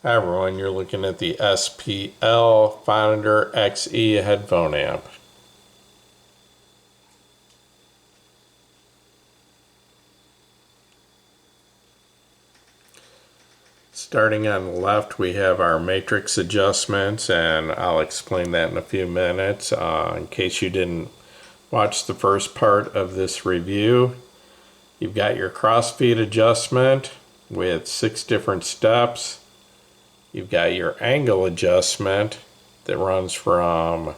Hi everyone, you're looking at the SPL Phonitor XE headphone amp. Starting on the left, we have our matrix adjustments, and I'll explain that in a few minutes. In case you didn't watch the first part of this review, you've got your crossfeed adjustment with 6 different steps. You've got your angle adjustment that runs from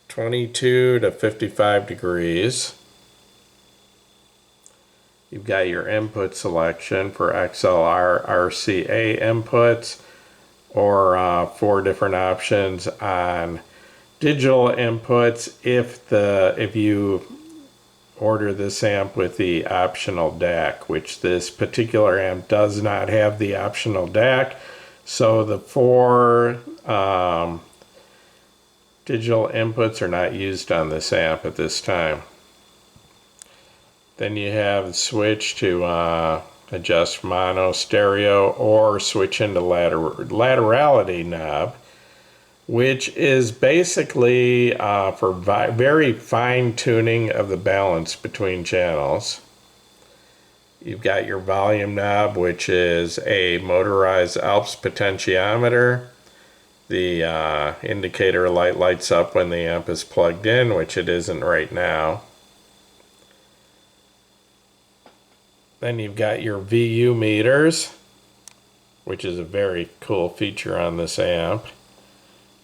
22 to 55 degrees. You've got your input selection for XLR, RCA inputs, or 4 different options on digital inputs if you order this amp with the optional DAC, which this particular amp does not have the optional DAC. So the 4 digital inputs are not used on this amp at this time. Then you have the switch to adjust mono, stereo, or switch into laterality knob, which is basically for very fine tuning of the balance between channels. You've got your volume knob, which is a motorized Alps potentiometer. The indicator light lights up when the amp is plugged in, which it isn't right now. Then you've got your VU meters, which is a very cool feature on this amp.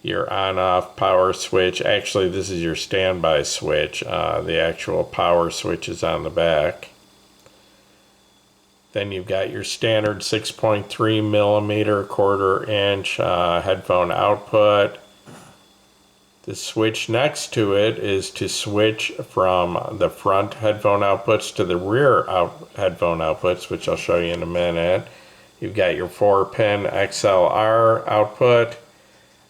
Your on-off power switch. Actually, this is your standby switch. The actual power switch is on the back. Then you've got your standard 6.3 millimeter quarter-inch headphone output. The switch next to it is to switch from the front headphone outputs to the rear headphone outputs, which I'll show you in a minute. You've got your 4-pin XLR output,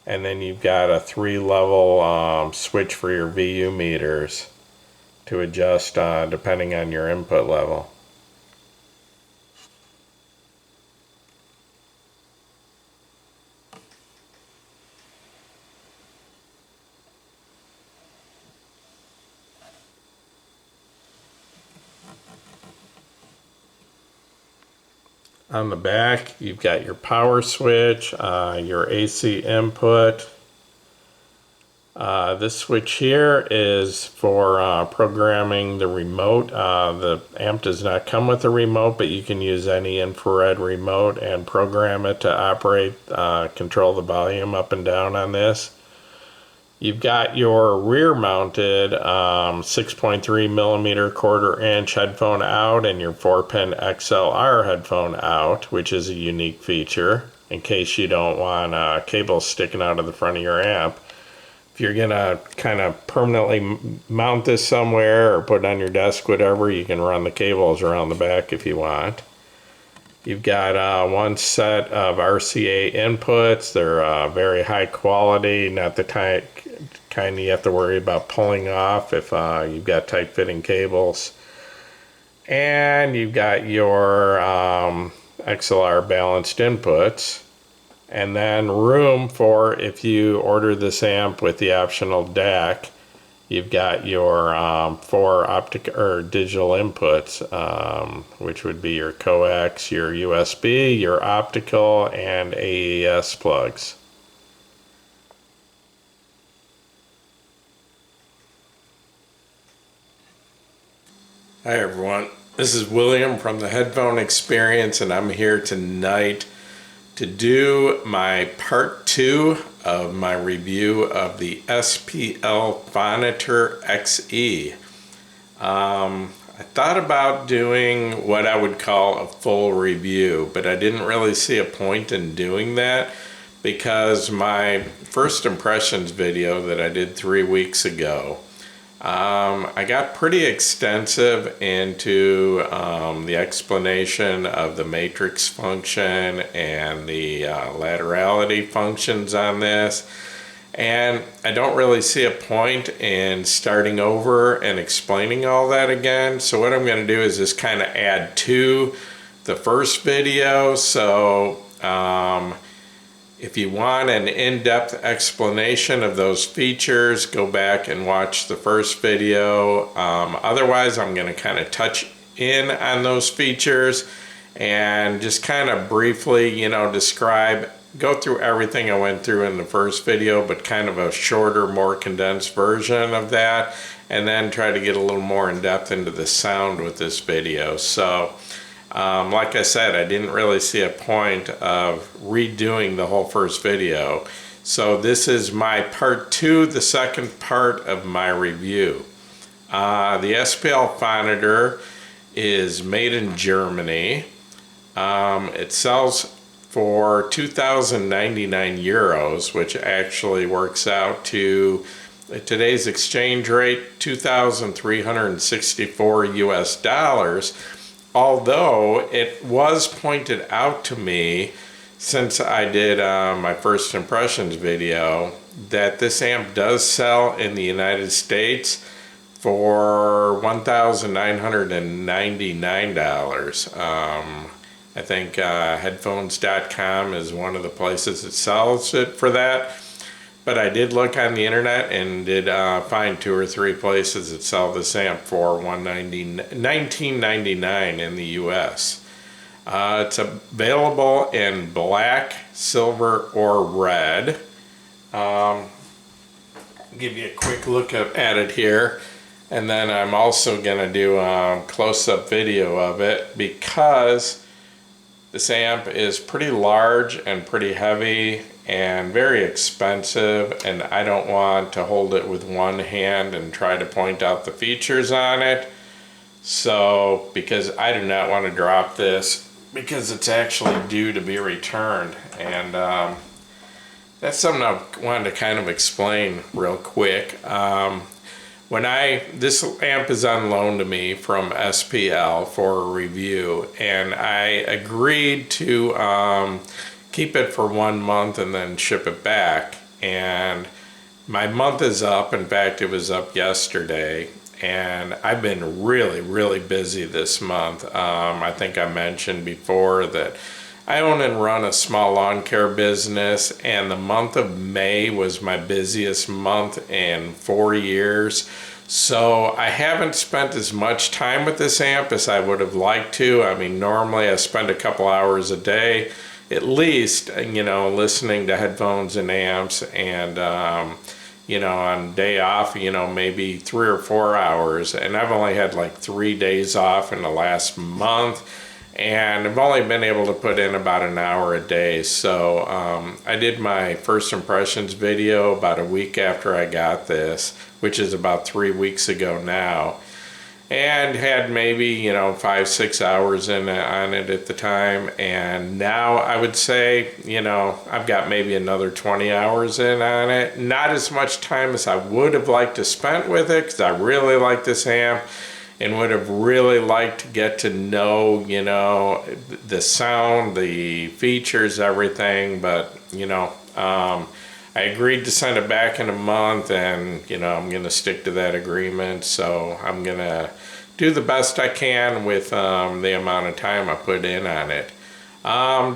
and then you've got a 3-level switch for your VU meters to adjust depending on your input level. On the back, you've got your power switch, your AC input. This switch here is for programming the remote. The amp does not come with a remote, but you can use any infrared remote and program it to operate, control the volume up and down on this. You've got your rear-mounted 6.3 millimeter quarter-inch headphone out and your 4-pin XLR headphone out, which is a unique feature in case you don't want cables sticking out of the front of your amp. If you're going to kind of permanently mount this somewhere or put it on your desk, whatever, you can run the cables around the back if you want. You've got one set of RCA inputs. They're very high quality, not the kind you have to worry about pulling off if you've got tight fitting cables. And you've got your XLR balanced inputs. And then room for, if you order this amp with the optional DAC, you've got your 4 optic or digital inputs, which would be your coax, your USB, your optical, and AES plugs. Hi everyone, this is William from the Headphone Experience, and I'm here tonight to do my part 2 of my review of the SPL Phonitor XE. I thought about doing what I would call a full review, but I didn't really see a point in doing that because my first impressions video that I did 3 weeks ago, I got pretty extensive into the explanation of the matrix function and the laterality functions on this, and I don't really see a point in starting over and explaining all that again. So what I'm going to do is just kind of add to the first video, so if you want an in-depth explanation of those features, go back and watch the first video. Otherwise, I'm going to kind of touch in on those features and just kind of briefly, go through everything I went through in the first video, but kind of a shorter, more condensed version of that, and then try to get a little more in depth into the sound with this video. So like I said, I didn't really see a point of redoing the whole first video. So this is my part 2, the second part of my review. The SPL Phonitor is made in Germany. It sells for 2,099 euros, which actually works out to, at today's exchange rate, 2,364 US dollars. Although it was pointed out to me, since I did my first impressions video, that this amp does sell in the United States for $1,999. I think headphones.com is one of the places that sells it for that. But I did look on the internet and did find 2 or 3 places that sell this amp for $19.99 in the US. It's available in black, silver, or red. Give you a quick look at it here. And then I'm also going to do a close-up video of it because this amp is pretty large and pretty heavy and very expensive, and I don't want to hold it with one hand and try to point out the features on it. So, because I do not want to drop this because it's actually due to be returned, and that's something I wanted to kind of explain real quick. This amp is on loan to me from SPL for a review, and I agreed to keep it for 1 month and then ship it back. And my month is up. In fact, it was up yesterday, and I've been really busy this month. I think I mentioned before that I own and run a small lawn care business, and the month of May was my busiest month in 4 years. So I haven't spent as much time with this amp as I would have liked to. I mean, normally I spend a couple hours a day at least, listening to headphones and amps, and on day off, maybe 3 or 4 hours. And I've only had like 3 days off in the last month, and I've only been able to put in about an hour a day. So I did my first impressions video about a week after I got this, which is about 3 weeks ago now, and had maybe 5-6 hours on it at the time. And now I would say I've got maybe another 20 hours in on it. Not as much time as I would have liked to spend with it, because I really like this amp and would have really liked to get to know the sound, the features, everything. But I agreed to send it back in a month, and I'm going to stick to that agreement. So I'm going to do the best I can with the amount of time I put in on it.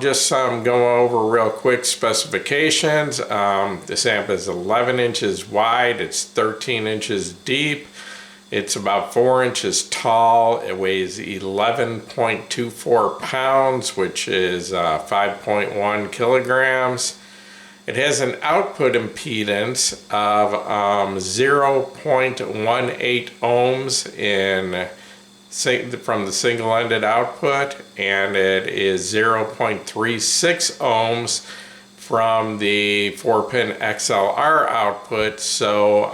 Just going over real quick specifications. This amp is 11 inches wide, it's 13 inches deep, it's about 4 inches tall, it weighs 11.24 pounds, which is 5.1 kilograms. It has an output impedance of 0.18 ohms from the single-ended output, and it is 0.36 ohms from the 4-pin XLR output. So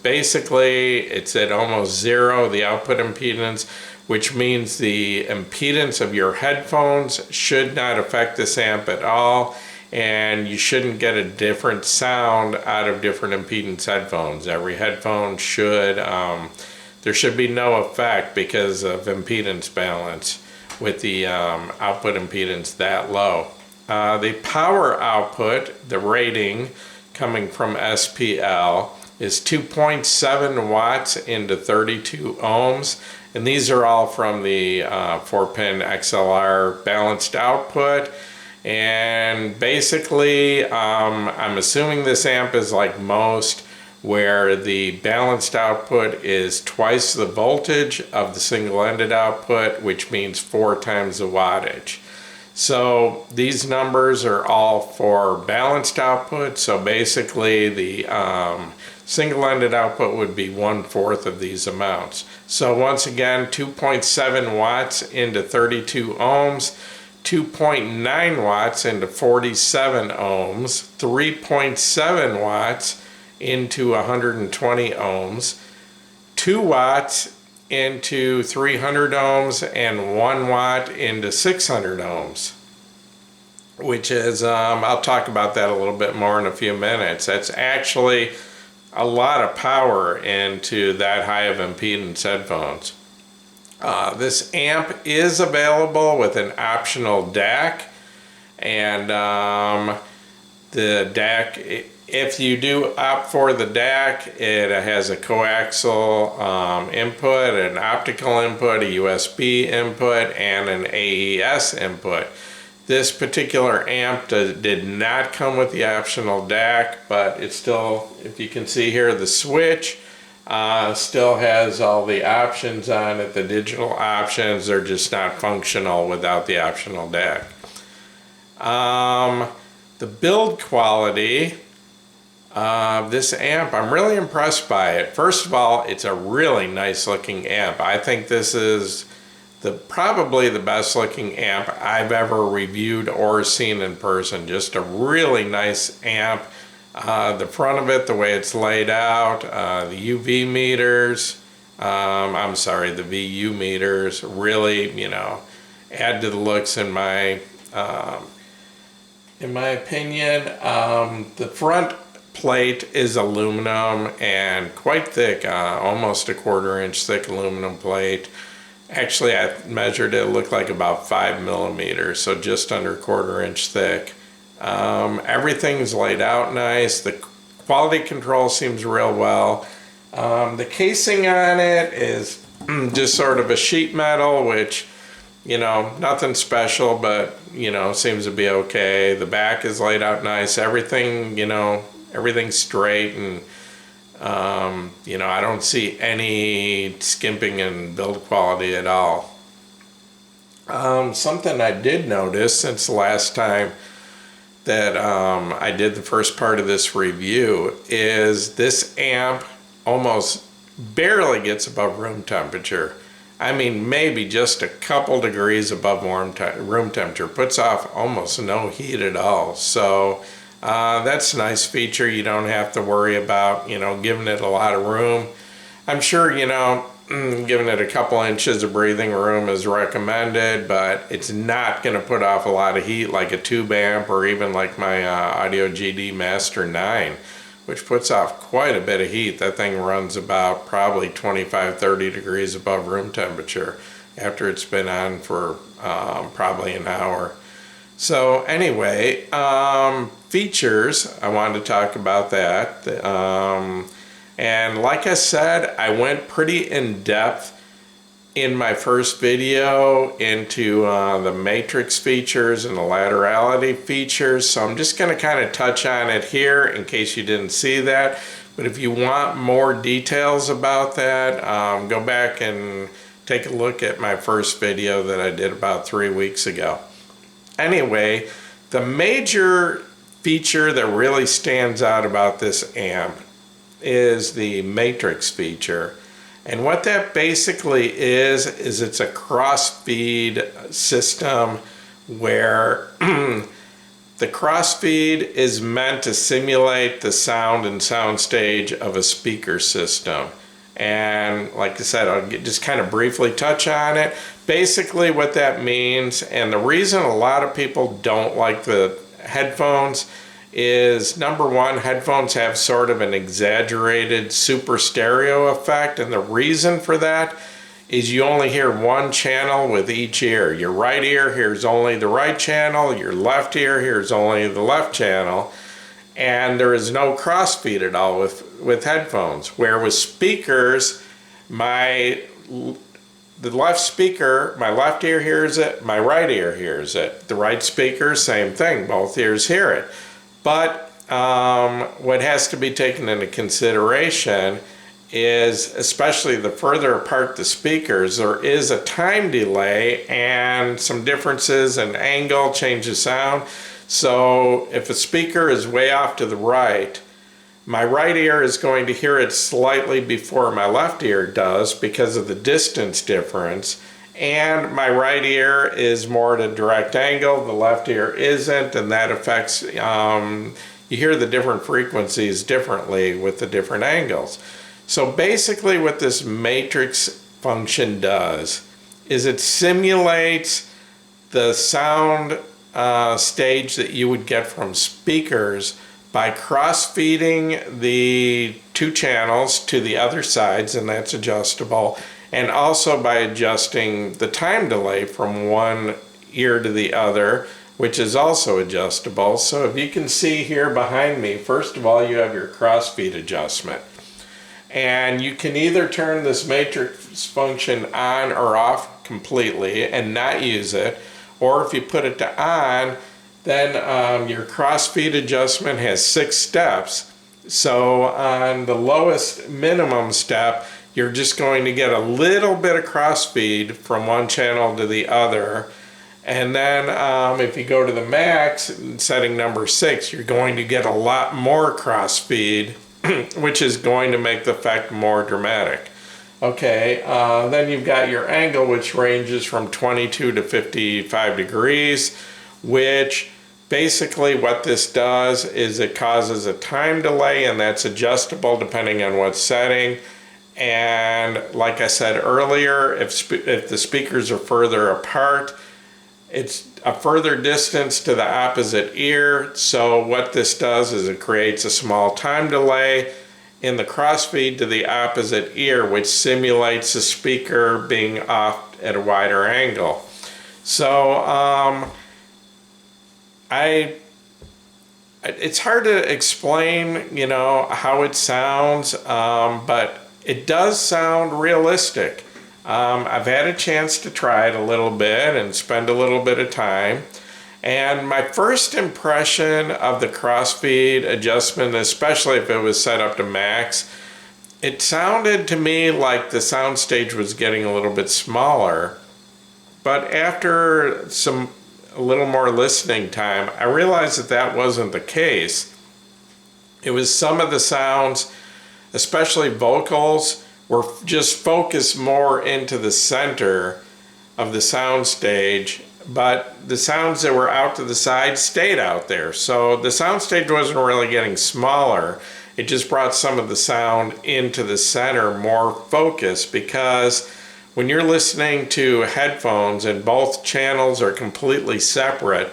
basically it's at almost zero, the output impedance, which means the impedance of your headphones should not affect this amp at all. And you shouldn't get a different sound out of different impedance headphones. Every headphone should, there should be no effect because of impedance balance with the output impedance that low. The power output, the rating coming from SPL, is 2.7 watts into 32 ohms. And these are all from the 4-pin XLR balanced output. And basically, I'm assuming this amp is like most, where the balanced output is twice the voltage of the single-ended output, which means 4 times the wattage. So these numbers are all for balanced output. So basically the single-ended output would be 1/4 of these amounts. So once again, 2.7 watts into 32 ohms, 2.9 watts into 47 ohms, 3.7 watts into 120 ohms, 2 watts into 300 ohms, and 1 watt into 600 ohms, which is, I'll talk about that a little bit more in a few minutes. That's actually a lot of power into that high of impedance headphones. This amp is available with an optional DAC, and the DAC, if you do opt for the DAC, it has a coaxial input, an optical input, a USB input, and an AES input. This particular amp did not come with the optional DAC, but it still, if you can see here, the switch still has all the options on it. The digital options are just not functional without the optional DAC. The build quality of this amp, I'm really impressed by it. First of all, it's a really nice looking amp. I think this is probably the best looking amp I've ever reviewed or seen in person. Just a really nice amp. The front of it, the way it's laid out, the UV meters, I'm sorry, the VU meters really, you know, add to the looks in my opinion. The front plate is aluminum and quite thick, almost a 1/4 inch thick aluminum plate. Actually, I measured it, looked like about 5 millimeters, so just under 1/4 inch thick. Everything's laid out nice. The quality control seems real well. The casing on it is just sort of a sheet metal, which, you know, nothing special, but, you know, seems to be okay. The back is laid out nice. Everything, you know, everything's straight, and you know, I don't see any skimping in build quality at all. Something I did notice since the last time that I did the first part of this review is this amp almost barely gets above room temperature. I mean, maybe just a couple degrees above room temperature. Puts off almost no heat at all. So that's a nice feature. You don't have to worry about, you know, giving it a lot of room. I'm sure, you know, giving it a couple inches of breathing room is recommended, but it's not going to put off a lot of heat like a tube amp or even like my Audio GD Master 9, which puts off quite a bit of heat. That thing runs about probably 25-30 degrees above room temperature after it's been on for probably an hour. So anyway, features, I wanted to talk about that. And like I said, I went pretty in depth in my first video into the matrix features and the laterality features. So I'm just going to kind of touch on it here in case you didn't see that. But if you want more details about that, go back and take a look at my first video that I did about 3 weeks ago. Anyway, the major feature that really stands out about this amp is the matrix feature. And what that basically is it's a cross-feed system where the cross-feed is meant to simulate the sound and soundstage of a speaker system. And like I said, I'll just kind of briefly touch on it. Basically what that means, and the reason a lot of people don't like the headphones is, number one, headphones have sort of an exaggerated super stereo effect, and the reason for that is you only hear one channel with each ear. Your right ear hears only the right channel, your left ear hears only the left channel, and there is no crossfeed at all with with headphones, where with speakers, the left speaker, my left ear hears it, my right ear hears it. The right speaker, same thing, both ears hear it. But what has to be taken into consideration is, especially the further apart the speakers, there is a time delay and some differences in angle, change of sound. So if a speaker is way off to the right, my right ear is going to hear it slightly before my left ear does because of the distance difference. And my right ear is more at a direct angle, the left ear isn't, and that affects, you hear the different frequencies differently with the different angles. So basically what this matrix function does is it simulates the sound stage that you would get from speakers by cross-feeding the two channels to the other sides, and that's adjustable, and also by adjusting the time delay from one ear to the other, which is also adjustable. So if you can see here behind me, first of all, you have your cross-feed adjustment. And you can either turn this matrix function on or off completely and not use it, or if you put it to on, then your cross-feed adjustment has 6 steps. So on the lowest minimum step, you're just going to get a little bit of cross-feed from one channel to the other. And then if you go to the max, setting number 6, you're going to get a lot more cross-feed, which is going to make the effect more dramatic. Okay, then you've got your angle, which ranges from 22 to 55 degrees, which basically what this does is it causes a time delay, and that's adjustable depending on what setting. And like I said earlier, if the speakers are further apart, it's a further distance to the opposite ear. So what this does is it creates a small time delay in the crossfeed to the opposite ear, which simulates the speaker being off at a wider angle. So it's hard to explain, you know, how it sounds, but it does sound realistic. I've had a chance to try it a little bit and spend a little bit of time. And my first impression of the crossfeed adjustment, especially if it was set up to max, it sounded to me like the soundstage was getting a little bit smaller. But after a little more listening time, I realized that that wasn't the case. It was some of the sounds, especially vocals, were just focused more into the center of the soundstage, but the sounds that were out to the side stayed out there. So the soundstage wasn't really getting smaller. It just brought some of the sound into the center more focused, because when you're listening to headphones and both channels are completely separate,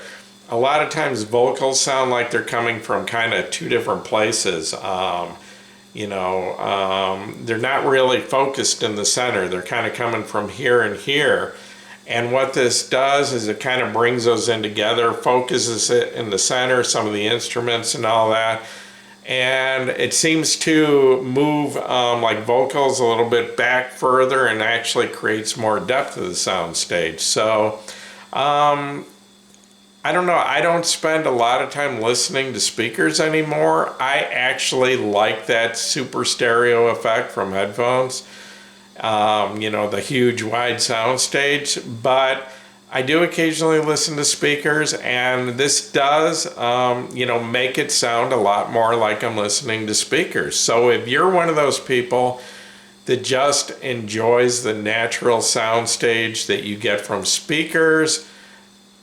a lot of times vocals sound like they're coming from kind of two different places. They're not really focused in the center. They're kind of coming from here and here. And what this does is it kind of brings those in together, focuses it in the center, some of the instruments and all that. And it seems to move like vocals a little bit back further and actually creates more depth to the sound stage. So I don't know, I don't spend a lot of time listening to speakers anymore. I actually like that super stereo effect from headphones, the huge wide sound stage, but I do occasionally listen to speakers, and this does, make it sound a lot more like I'm listening to speakers. So if you're one of those people that just enjoys the natural sound stage that you get from speakers,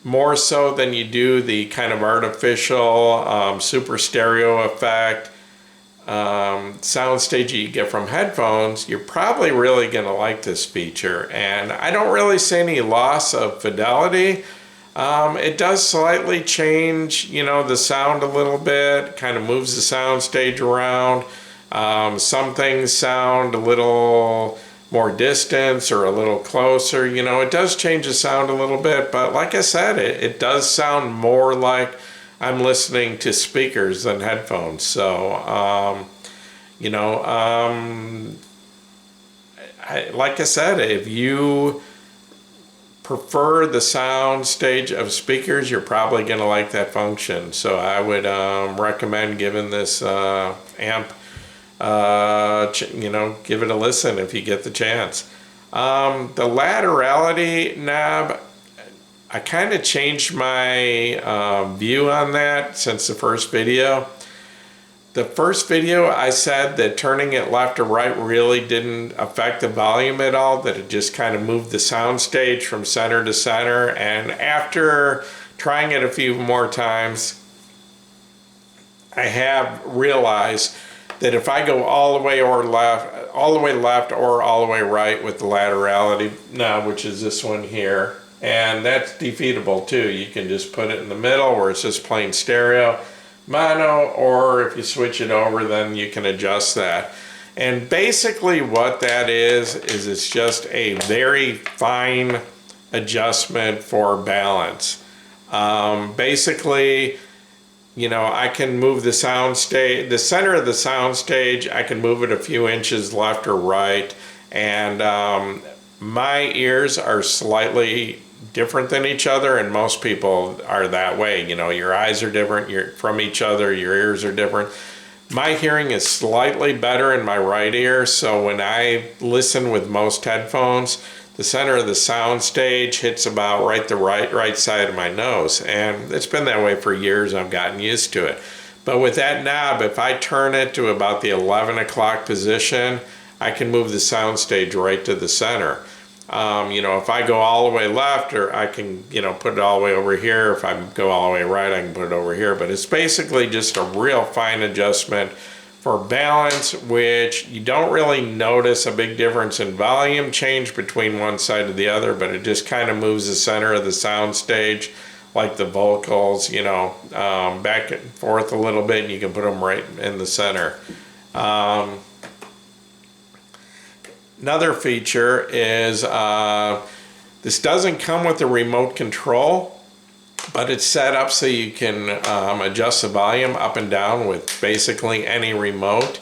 more so than you do the kind of artificial super stereo effect soundstage you get from headphones, you're probably really going to like this feature. And I don't really see any loss of fidelity. It does slightly change, the sound a little bit, kind of moves the soundstage around. Some things sound a little more distance or a little closer, it does change the sound a little bit, but like I said, it does sound more like I'm listening to speakers than headphones. So You know, like I said, if you prefer the sound stage of speakers, you're probably going to like that function. So I would recommend giving this amp, give it a listen if you get the chance. The laterality knob, I kind of changed my view on that since the first video. The first video I said that turning it left or right really didn't affect the volume at all, that it just kind of moved the sound stage from center to center. And after trying it a few more times, I have realized that if I go all the way left or all the way right with the laterality knob, which is this one here, and that's defeatable too. You can just put it in the middle where it's just plain stereo, mono, or if you switch it over, then you can adjust that. And basically what that is it's just a very fine adjustment for balance. Basically, you know, I can move the sound stage, the center of the sound stage, I can move it a few inches left or right, and my ears are slightly different than each other, and most people are that way. You know, your eyes are different from each other, your ears are different. My hearing is slightly better in my right ear, so when I listen with most headphones, the center of the sound stage hits about the right side of my nose, and it's been that way for years. I've gotten used to it. But with that knob, if I turn it to about the 11 o'clock position, I can move the sound stage right to the center. You know, if I go all the way left, or I can, you know, put it all the way over here. If I go all the way right, I can put it over here. But it's basically just a real fine adjustment for balance, which you don't really notice a big difference in volume change between one side to the other, but it just kind of moves the center of the sound stage, like the vocals, you know, back and forth a little bit, and you can put them right in the center. Another feature is this doesn't come with a remote control, but it's set up so you can adjust the volume up and down with basically any remote.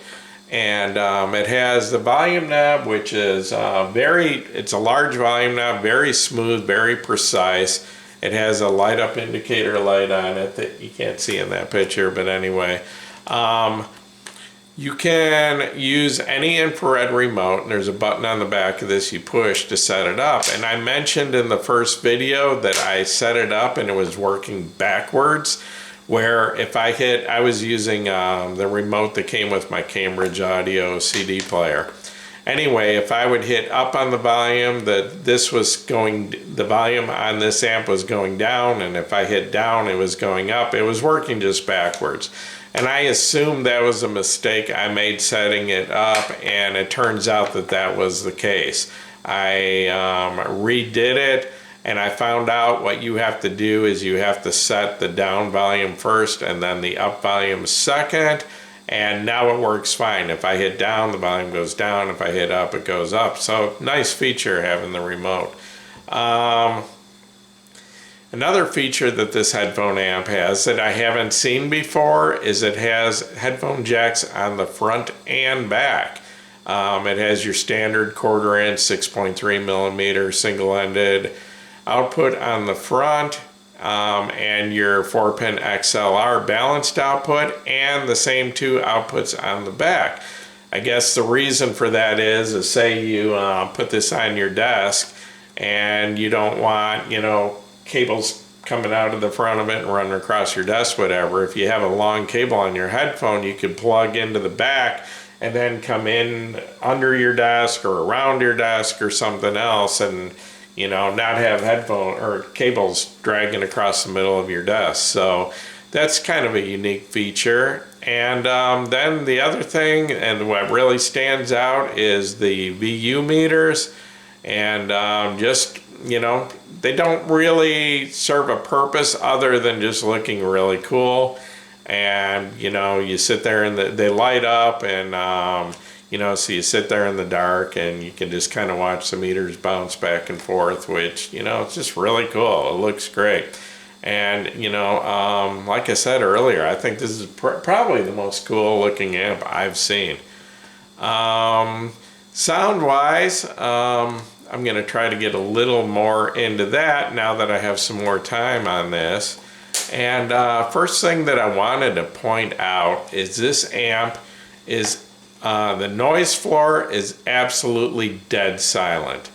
And it has the volume knob, which is it's a large volume knob, very smooth, very precise. It has a light up indicator light on it that you can't see in that picture, but anyway. You can use any infrared remote, and there's a button on the back of this you push to set it up. And I mentioned in the first video that I set it up and it was working backwards, where if I was using the remote that came with my Cambridge Audio CD player. Anyway, if I would hit up on the volume, the volume on this amp was going down, and if I hit down, it was going up. It was working just backwards. And I assumed that was a mistake I made setting it up, and it turns out that that was the case. I redid it, and I found out what you have to do is you have to set the down volume first and then the up volume second, and now it works fine. If I hit down, the volume goes down. If I hit up, it goes up. So nice feature having the remote. Another feature that this headphone amp has that I haven't seen before is it has headphone jacks on the front and back. It has your standard 1/4 inch, 6.3 millimeter single-ended output on the front, and your 4-pin XLR balanced output, and the same two outputs on the back. I guess the reason for that is say you put this on your desk and you don't want, you know, cables coming out of the front of it and running across your desk, whatever. If you have a long cable on your headphone, you could plug into the back and then come in under your desk or around your desk or something else, and, you know, not have headphone or cables dragging across the middle of your desk. So that's kind of a unique feature. And then the other thing, and what really stands out, is the VU meters. And just, you know, they don't really serve a purpose other than just looking really cool. And, you know, you sit there and they light up, and, you know, so you sit there in the dark and you can just kind of watch the meters bounce back and forth, which, you know, it's just really cool. It looks great. And, you know, like I said earlier, I think this is probably the most cool looking amp I've seen. Sound-wise, I'm going to try to get a little more into that now that I have some more time on this. And first thing that I wanted to point out is this amp is, the noise floor is absolutely dead silent.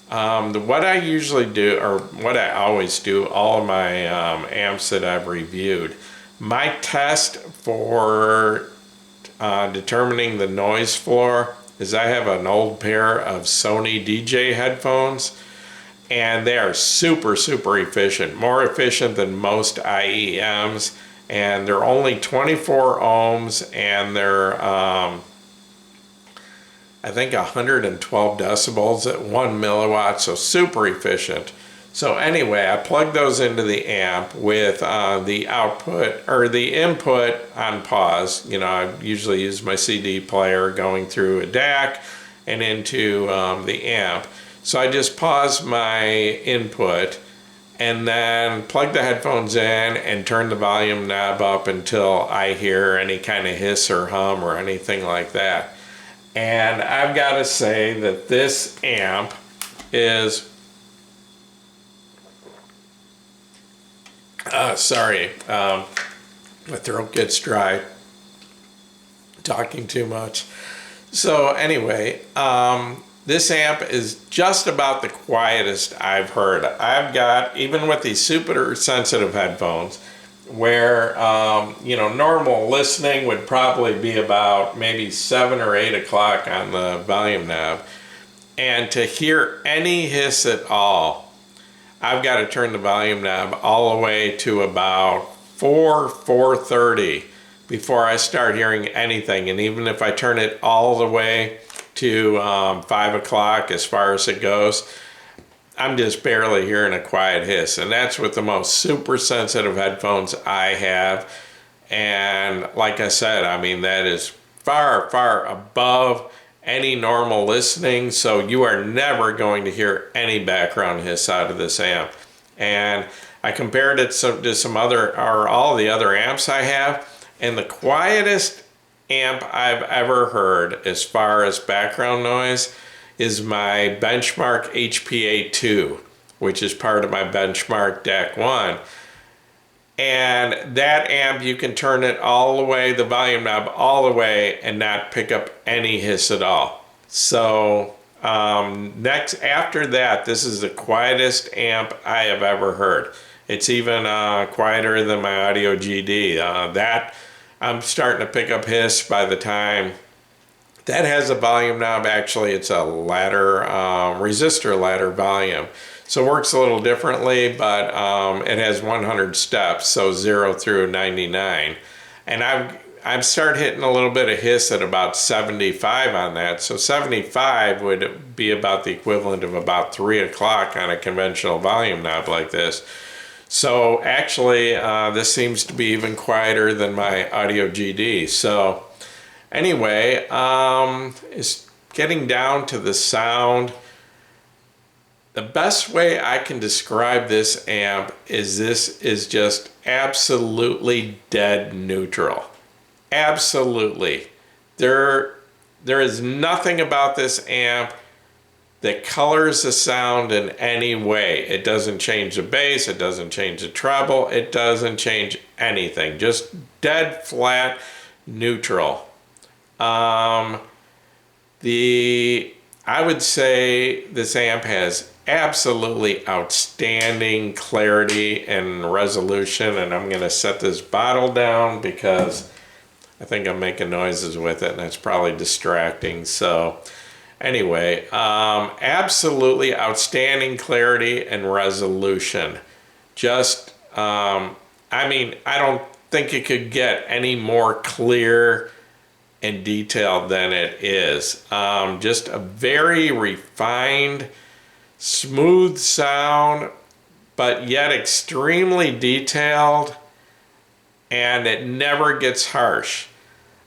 What I usually do, or what I always do, all of my amps that I've reviewed, my test for determining the noise floor is I have an old pair of Sony DJ headphones, and they are super, super efficient, more efficient than most IEMs, and they're only 24 ohms, and they're I think 112 decibels at 1 milliwatt, so super efficient. So anyway, I plug those into the amp with the output or the input on pause. You know, I usually use my CD player going through a DAC and into the amp. So I just pause my input and then plug the headphones in and turn the volume knob up until I hear any kind of hiss or hum or anything like that. And I've got to say that this amp is, sorry, my throat gets dry talking too much. So anyway, this amp is just about the quietest I've heard. I've got, even with these super sensitive headphones, where you know, normal listening would probably be about maybe 7 or 8 o'clock on the volume knob, and to hear any hiss at all, I've got to turn the volume knob all the way to about 4:30 before I start hearing anything. And even if I turn it all the way to 5 o'clock as far as it goes, I'm just barely hearing a quiet hiss. And that's with the most super sensitive headphones I have. And like I said, I mean, that is far, far above any normal listening. So you are never going to hear any background hiss out of this amp. And I compared it to some other, or all the other amps I have, and the quietest amp I've ever heard as far as background noise is my Benchmark HPA2, which is part of my Benchmark DAC 1. And that amp, you can turn it all the way, the volume knob all the way, and not pick up any hiss at all. So next, after that, this is the quietest amp I have ever heard. It's even quieter than my Audio GD. That I'm starting to pick up hiss by the time that has a volume knob. Actually, it's a ladder, resistor ladder volume. So it works a little differently, but it has 100 steps, so 0 through 99. And I've started hitting a little bit of hiss at about 75 on that. So 75 would be about the equivalent of about 3 o'clock on a conventional volume knob like this. So actually, this seems to be even quieter than my Audio GD. So anyway, it's getting down to the sound. The best way I can describe this amp is this is just absolutely dead neutral. Absolutely. There is nothing about this amp that colors the sound in any way. It doesn't change the bass, it doesn't change the treble, it doesn't change anything. Just dead flat neutral. I would say this amp has absolutely outstanding clarity and resolution, and I'm going to set this bottle down because I think I'm making noises with it and it's probably distracting. So anyway, absolutely outstanding clarity and resolution. Just, I mean, I don't think it could get any more clear and detailed than it is. Just a very refined, smooth sound, but yet extremely detailed, and it never gets harsh.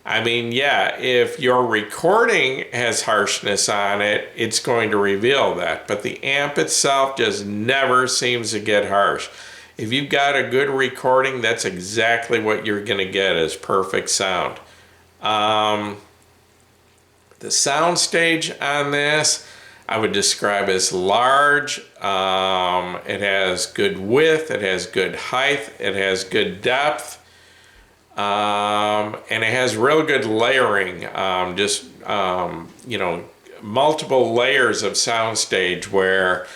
I mean, yeah, if your recording has harshness on it, it's going to reveal that, but the amp itself just never seems to get harsh. If you've got a good recording, that's exactly what you're going to get as perfect sound. The Soundstage on this I would describe as large. It has good width, it has good height, it has good depth, and it has real good layering. You know, multiple layers of Soundstage where,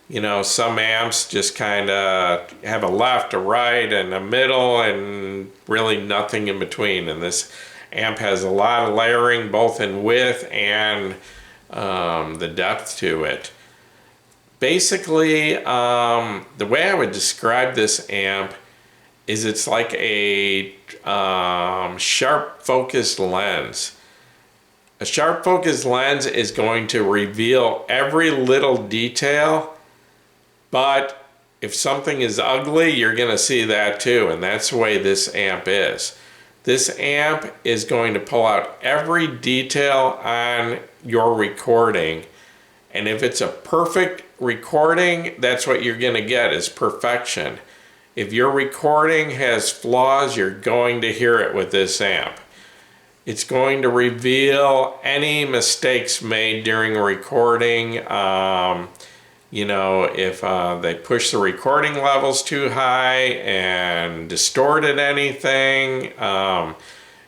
you know, some amps just kind of have a left, a right, and a middle, and really nothing in between. And this amp has a lot of layering, both in width and the depth to it. Basically, the way I would describe this amp is it's like a sharp focused lens. A sharp focused lens is going to reveal every little detail, but if something is ugly, you're going to see that too, and that's the way this amp is. This amp is going to pull out every detail on your recording, and if it's a perfect recording, that's what you're going to get, is perfection. If your recording has flaws, you're going to hear it with this amp. It's going to reveal any mistakes made during recording. You know, if they push the recording levels too high and distorted anything,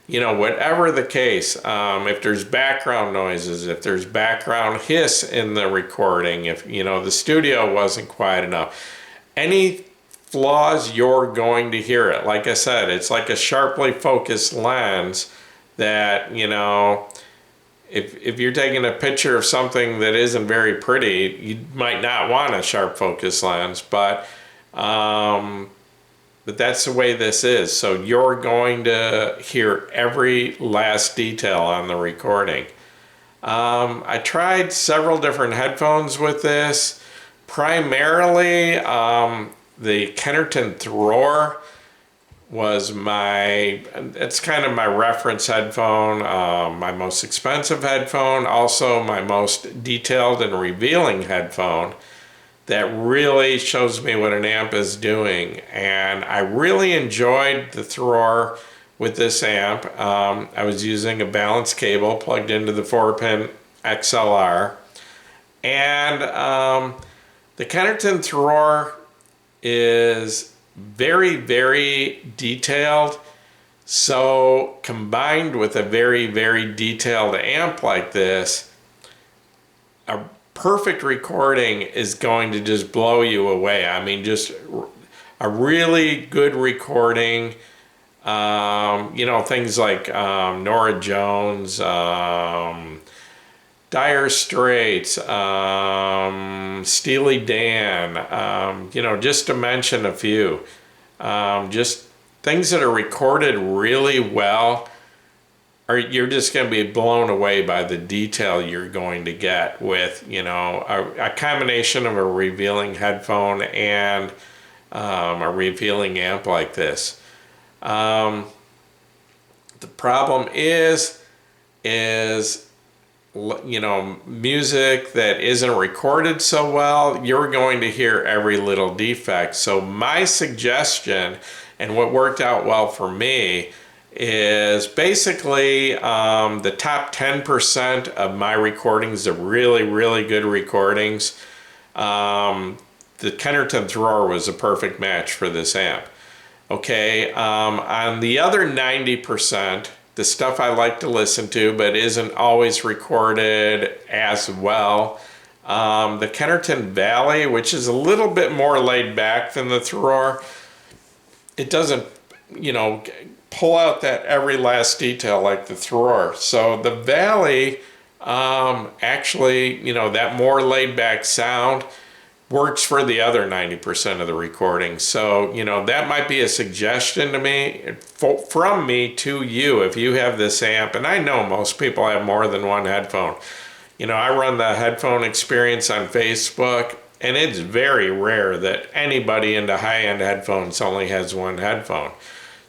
you know, whatever the case, if there's background noises, if there's background hiss in the recording, if, you know, the studio wasn't quiet enough, any flaws, you're going to hear it. Like I said, it's like a sharply focused lens that, you know, if you're taking a picture of something that isn't very pretty, you might not want a sharp focus lens, but that's the way this is. So you're going to hear every last detail on the recording. I tried several different headphones with this. Primarily, the Kennerton Thrower was it's kind of my reference headphone, my most expensive headphone, also my most detailed and revealing headphone that really shows me what an amp is doing. And I really enjoyed the Thrower with this amp. I was using a balanced cable plugged into the 4-pin XLR. And the Kennerton Thrower is very, very detailed. So combined with a very, very detailed amp like this, a perfect recording is going to just blow you away. I mean, just a really good recording. You know, things like Norah Jones, Dire Straits, Steely Dan, you know, just to mention a few. Just things that are recorded really well, you're just going to be blown away by the detail you're going to get with, you know, a combination of a revealing headphone and a revealing amp like this. The problem is, you know, music that isn't recorded so well, you're going to hear every little defect. So my suggestion, and what worked out well for me, is basically the top 10% of my recordings, the really, really good recordings, the Kennerton Thrower was a perfect match for this amp. Okay, on the other 90%, the stuff I like to listen to but isn't always recorded as well, the Kennerton Valley, which is a little bit more laid back than the Thrower, it doesn't, you know, pull out that every last detail like the Thrower. So the Valley, actually, you know, that more laid back sound works for the other 90% of the recording. So, you know, that might be a suggestion to me, from me to you, if you have this amp. And I know most people have more than one headphone. You know, I run the Headphone Experience on Facebook, and it's very rare that anybody into high-end headphones only has one headphone.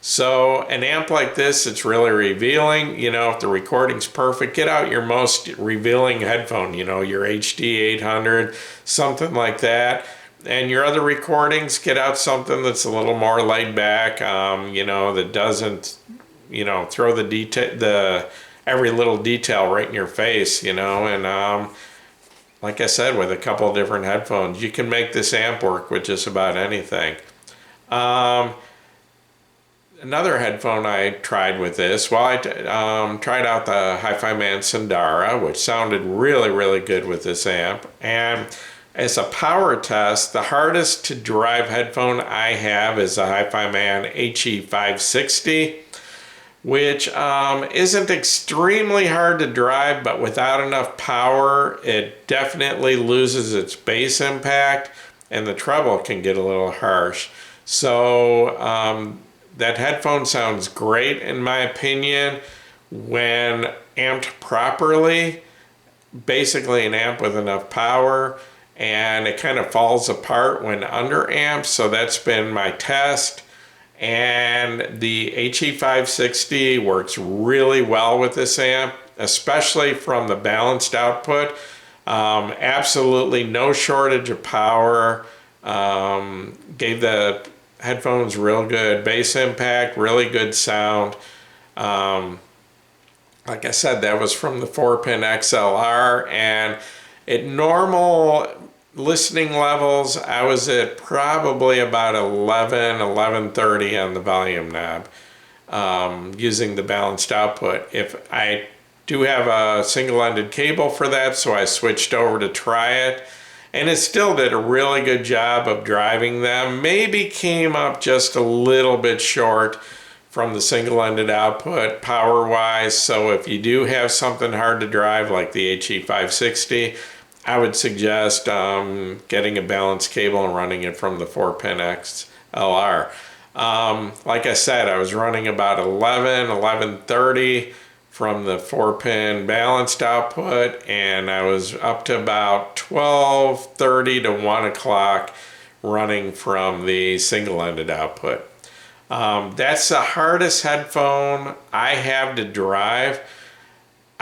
So an amp like this, it's really revealing. You know, if the recording's perfect, get out your most revealing headphone, you know, your HD 800, something like that. And your other recordings, get out something that's a little more laid back, you know, that doesn't, you know, throw the every little detail right in your face, you know. And like I said, with a couple of different headphones, you can make this amp work with just about anything. Another headphone I tried with this, well, I tried out the Hi-Fi Man Sundara, which sounded really, really good with this amp. And as a power test, the hardest to drive headphone I have is the Hi-Fi Man HE560, which isn't extremely hard to drive, but without enough power, it definitely loses its bass impact, and the treble can get a little harsh. So that headphone sounds great in my opinion when amped properly, basically an amp with enough power, and it kind of falls apart when under amped. So that's been my test. And the HE560 works really well with this amp, especially from the balanced output. Absolutely no shortage of power. Gave the headphones real good bass impact, really good sound. Like I said, that was from the 4-pin XLR, and at normal listening levels, I was at probably about 1130 on the volume knob, using the balanced output. If I do have a single-ended cable for that, so I switched over to try it, and it still did a really good job of driving them. Maybe came up just a little bit short from the single-ended output power-wise, so if you do have something hard to drive like the HE560, I would suggest getting a balanced cable and running it from the 4-pin XLR. Like I said, I was running about 1130 from the 4-pin balanced output, and I was up to about 12:30 to 1 o'clock running from the single-ended output. That's the hardest headphone I have to drive.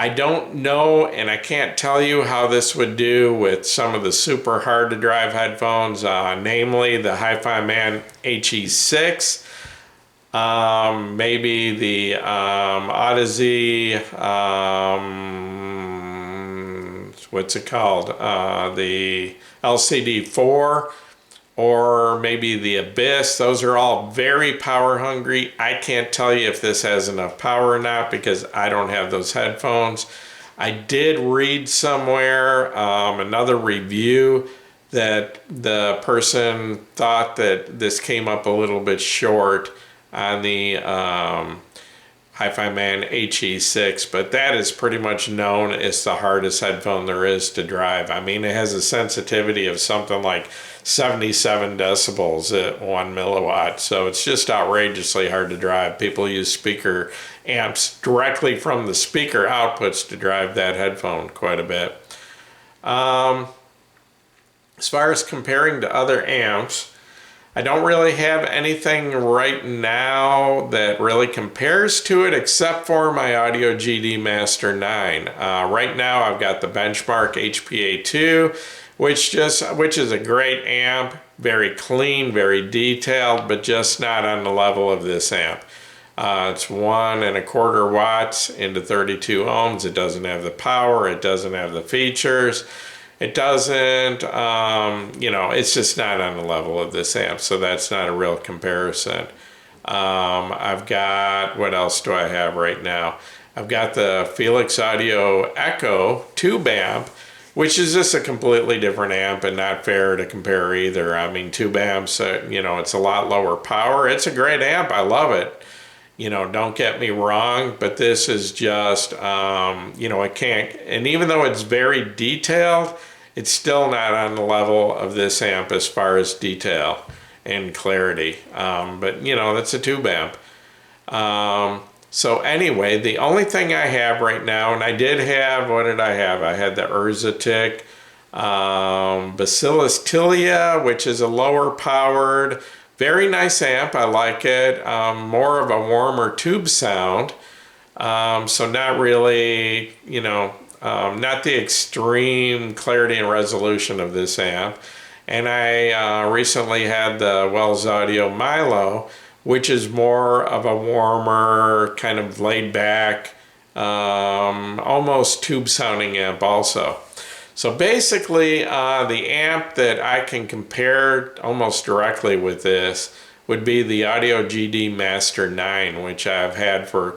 I don't know, and I can't tell you how this would do with some of the super hard to drive headphones, namely the Hi-Fi Man HE6, maybe the Odyssey, what's it called? The LCD4, or maybe the Abyss. Those are all very power hungry. I can't tell you if this has enough power or not because I don't have those headphones. I did read somewhere another review that the person thought that this came up a little bit short on the Hi-Fi Man HE6, but that is pretty much known as the hardest headphone there is to drive. I mean, it has a sensitivity of something like 77 decibels at 1 milliwatt, so it's just outrageously hard to drive. People use speaker amps directly from the speaker outputs to drive that headphone quite a bit. As far as comparing to other amps, I don't really have anything right now that really compares to it except for my Audio GD Master 9. Right now I've got the Benchmark HPA2, which is a great amp, very clean, very detailed, but just not on the level of this amp. It's 1.25 watts into 32 ohms. It doesn't have the power, it doesn't have the features. It doesn't, it's just not on the level of this amp, so that's not a real comparison. I've got, what else do I have right now? I've got the Felix Audio Echo tube amp, which is just a completely different amp and not fair to compare either. I mean, tube amps, it's a lot lower power. It's a great amp, I love it. Don't get me wrong, but this is just, it can't, and even though it's very detailed, it's still not on the level of this amp as far as detail and clarity. But that's a tube amp. So anyway, the only thing I have right now, and I did have, what did I have? I had the Urzatic Bacillus Tilia, which is a lower powered, very nice amp. I like it. More of a warmer tube sound. So not really, not the extreme clarity and resolution of this amp. And I recently had the Wells Audio Milo, which is more of a warmer, kind of laid back, almost tube sounding amp also. So basically, the amp that I can compare almost directly with this would be the Audio GD Master 9, which I've had for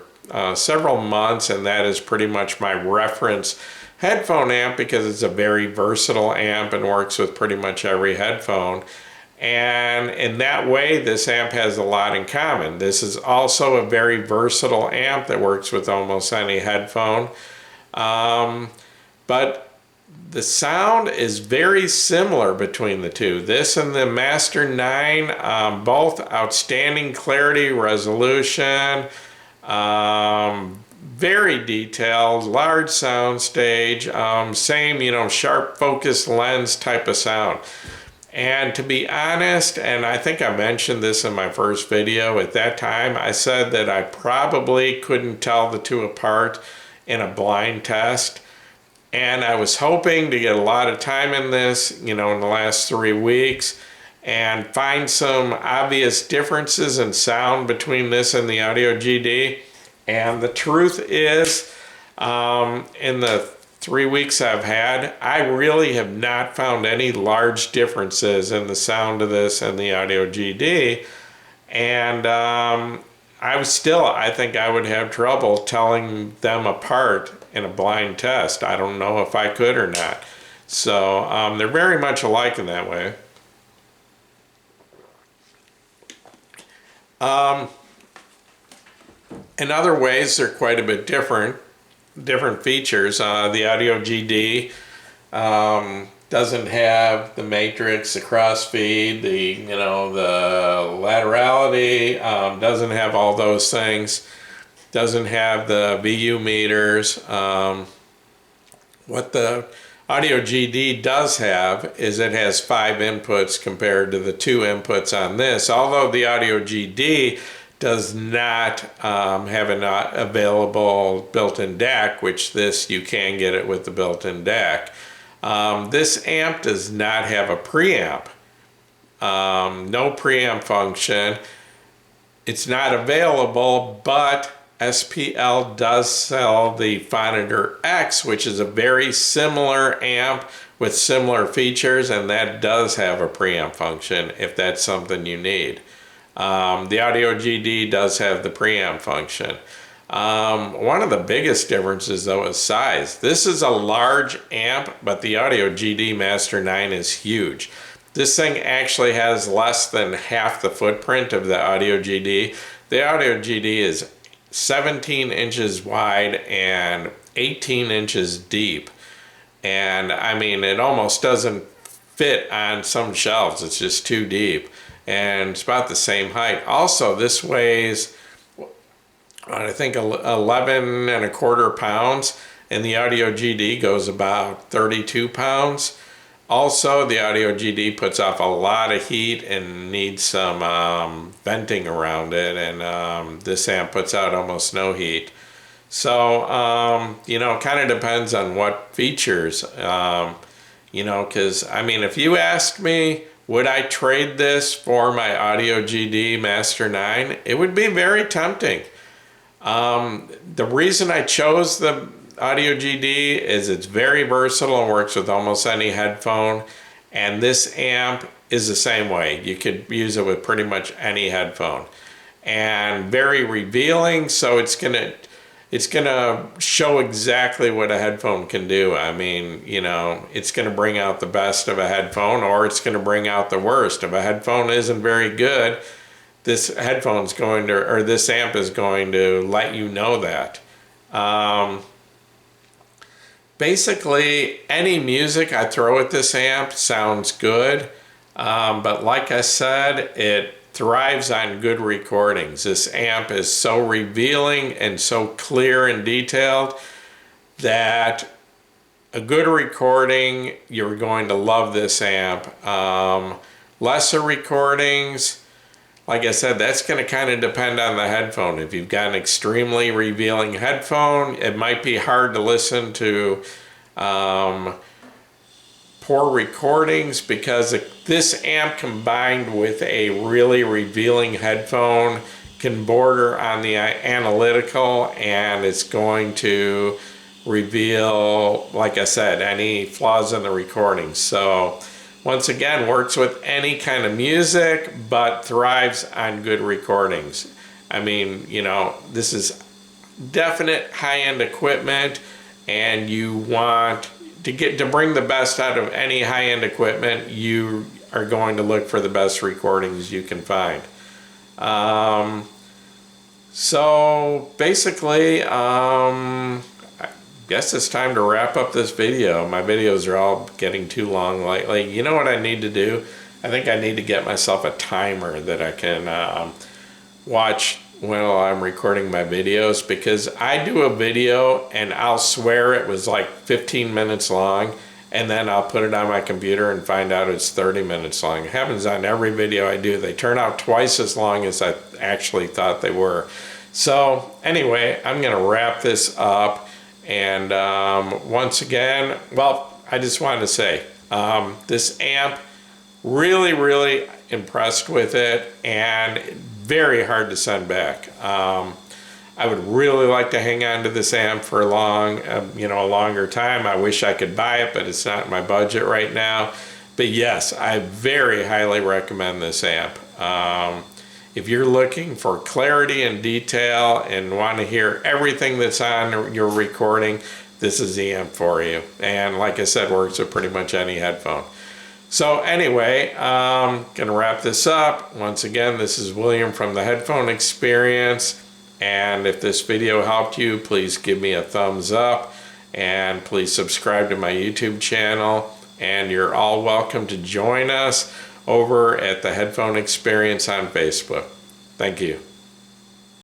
several months, and that is pretty much my reference headphone amp because it's a very versatile amp and works with pretty much every headphone. And in that way, this amp has a lot in common. This is also a very versatile amp that works with almost any headphone. But the sound is very similar between the two. This and the Master 9, both outstanding clarity, resolution, very detailed, large soundstage, same, sharp focus lens type of sound. And to be honest, and I think I mentioned this in my first video, at that time I said that I probably couldn't tell the two apart in a blind test. And I was hoping to get a lot of time in this, in the last 3 weeks and find some obvious differences in sound between this and the Audio GD. And the truth is, in the 3 weeks I've had, I really have not found any large differences in the sound of this and the Audio GD. And I think I would have trouble telling them apart in a blind test. I don't know if I could or not. So they're very much alike in that way. In other ways, they're quite a bit different features. The Audio GD doesn't have the matrix, the crossfeed, the laterality, doesn't have all those things, doesn't have the VU meters. What the Audio GD does have is it has 5 inputs compared to the 2 inputs on this, although the Audio GD does not have an available built-in DAC, which this you can get it with the built-in DAC. This amp does not have a preamp, no preamp function. It's not available, but SPL does sell the Phonitor X, which is a very similar amp with similar features, and that does have a preamp function if that's something you need. The Audio GD does have the preamp function. One of the biggest differences though is size. This is a large amp, but the Audio GD Master 9 is huge. This thing actually has less than half the footprint of the Audio GD. The Audio GD is 17 inches wide and 18 inches deep. And I mean, it almost doesn't fit on some shelves. It's just too deep. And it's about the same height. Also, this weighs, I think, 11¼ pounds, and the Audio GD goes about 32 pounds. Also, the Audio GD puts off a lot of heat and needs some venting around it, and this amp puts out almost no heat. So, it kind of depends on what features, because, I mean, if you ask me, would I trade this for my Audio GD Master 9? It would be very tempting. The reason I chose the Audio GD is it's very versatile and works with almost any headphone, and this amp is the same way. You could use it with pretty much any headphone, and very revealing, so it's gonna show exactly what a headphone can do. I mean, it's gonna bring out the best of a headphone, or it's gonna bring out the worst. If a headphone isn't very good, this amp is going to let you know that. Basically, any music I throw at this amp sounds good, but like I said, it thrives on good recordings. This amp is so revealing and so clear and detailed that a good recording, you're going to love this amp. Lesser recordings, like I said, that's going to kind of depend on the headphone. If you've got an extremely revealing headphone, it might be hard to listen to poor recordings, because this amp combined with a really revealing headphone can border on the analytical, and it's going to reveal, like I said, any flaws in the recording. So once again, works with any kind of music, but thrives on good recordings. I mean, you know, this is definite high-end equipment, and you want to bring the best out of any high-end equipment, you are going to look for the best recordings you can find. So basically, I guess it's time to wrap up this video. My videos are all getting too long lately. You know what I need to do? I think I need to get myself a timer that I can watch while I'm recording my videos, because I do a video and I'll swear it was like 15 minutes long, and then I'll put it on my computer and find out it's 30 minutes long. It happens on every video I do. They turn out twice as long as I actually thought they were. So anyway, I'm gonna wrap this up, and once again, well, I just wanted to say, this amp, really impressed with it, and very hard to send back. I would really like to hang on to this amp for a longer time. I wish I could buy it, but it's not in my budget right now. But yes, I very highly recommend this amp. If you're looking for clarity and detail and want to hear everything that's on your recording, this is the amp for you. And like I said, works with pretty much any headphone. So anyway, I'm gonna wrap this up. Once again, this is William from the Headphone Experience. And if this video helped you, please give me a thumbs up, and please subscribe to my YouTube channel. And you're all welcome to join us over at the Headphone Experience on Facebook. Thank you.